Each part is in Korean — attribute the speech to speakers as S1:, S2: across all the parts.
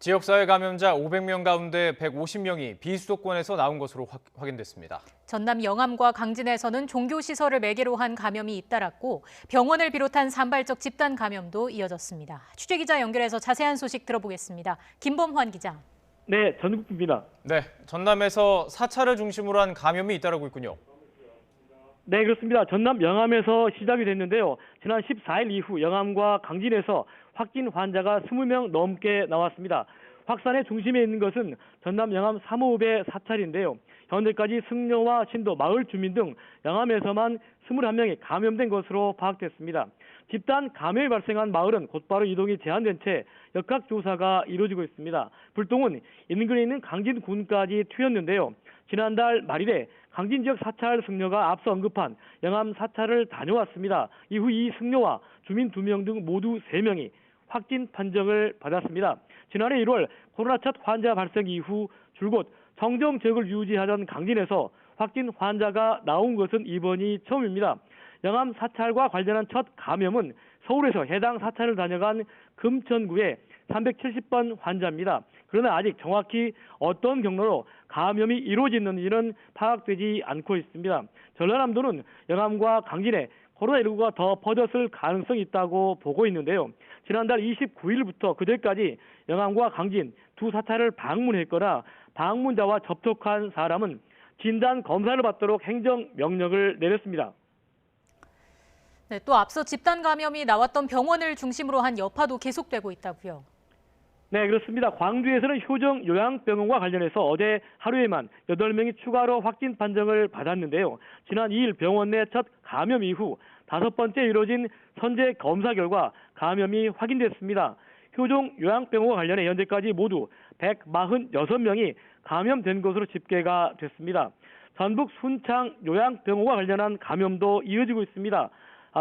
S1: 지역사회 감염자 500명 가운데 150명이 비수도권에서 나온 것으로 확인됐습니다.
S2: 전남 영암과 강진에서는 종교시설을 매개로 한 감염이 잇따랐고 병원을 비롯한 산발적 집단 감염도 이어졌습니다. 취재기자 연결해서 자세한 소식 들어보겠습니다. 김범환 기자.
S3: 네, 전국입니다.
S1: 네, 전남에서 사찰을 중심으로 한 감염이 잇따르고 있군요.
S3: 네, 그렇습니다. 전남 영암에서 시작이 됐는데요. 지난 14일 이후 영암과 강진에서 확진 환자가 20명 넘게 나왔습니다. 확산의 중심에 있는 것은 전남 영암 3호읍의 사찰인데요. 현재까지 승려와 신도, 마을 주민 등 영암에서만 21명이 감염된 것으로 파악됐습니다. 집단 감염이 발생한 마을은 곧바로 이동이 제한된 채 역학조사가 이루어지고 있습니다. 불똥은 인근에 있는 강진군까지 튀었는데요. 지난달 말일에 강진 지역 사찰 승려가 앞서 언급한 영암 사찰을 다녀왔습니다. 이후 이 승려와 주민 2명 등 모두 3명이 확진 판정을 받았습니다. 지난해 1월 코로나 첫 환자 발생 이후 줄곧 정정 지역을 유지하던 강진에서 확진 환자가 나온 것은 이번이 처음입니다. 영암 사찰과 관련한 첫 감염은 서울에서 해당 사찰을 다녀간 금천구의 370번 환자입니다. 그러나 아직 정확히 어떤 경로로 감염이 이루어졌는지는 파악되지 않고 있습니다. 전라남도는 영암과 강진에 코로나19가 더 퍼졌을 가능성이 있다고 보고 있는데요. 지난달 29일부터 그제까지 영암과 강진 두 사찰을 방문했거나 방문자와 접촉한 사람은 진단 검사를 받도록 행정명령을 내렸습니다.
S2: 네, 또 앞서 집단 감염이 나왔던 병원을 중심으로 한 여파도 계속되고 있다고요.
S3: 네, 그렇습니다. 광주에서는 효정 요양병원과 관련해서 어제 하루에만 8명이 추가로 확진 판정을 받았는데요. 지난 2일 병원 내 첫 감염 이후 5번째 이루어진 선제 검사 결과 감염이 확인됐습니다. 효정 요양병원과 관련해 현재까지 모두 146명이 감염된 것으로 집계가 됐습니다. 전북 순창 요양병원과 관련한 감염도 이어지고 있습니다.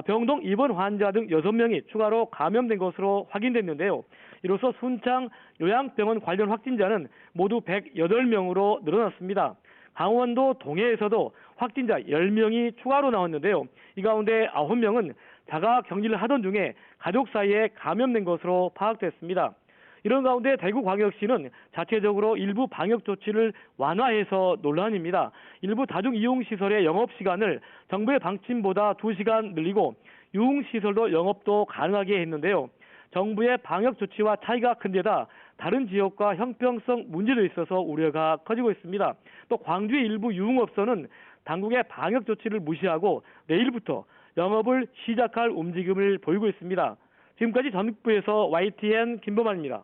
S3: 병동 입원 환자 등 6명이 추가로 감염된 것으로 확인됐는데요. 이로써 순창 요양병원 관련 확진자는 모두 108명으로 늘어났습니다. 강원도 동해에서도 확진자 10명이 추가로 나왔는데요. 이 가운데 9명은 자가 격리를 하던 중에 가족 사이에 감염된 것으로 파악됐습니다. 이런 가운데 대구광역시는 자체적으로 일부 방역 조치를 완화해서 논란입니다. 일부 다중이용시설의 영업시간을 정부의 방침보다 2시간 늘리고 유흥시설도 영업도 가능하게 했는데요. 정부의 방역 조치와 차이가 큰 데다 다른 지역과 형평성 문제도 있어서 우려가 커지고 있습니다. 또 광주의 일부 유흥업소는 당국의 방역 조치를 무시하고 내일부터 영업을 시작할 움직임을 보이고 있습니다. 지금까지 전북부에서 YTN 김범환입니다.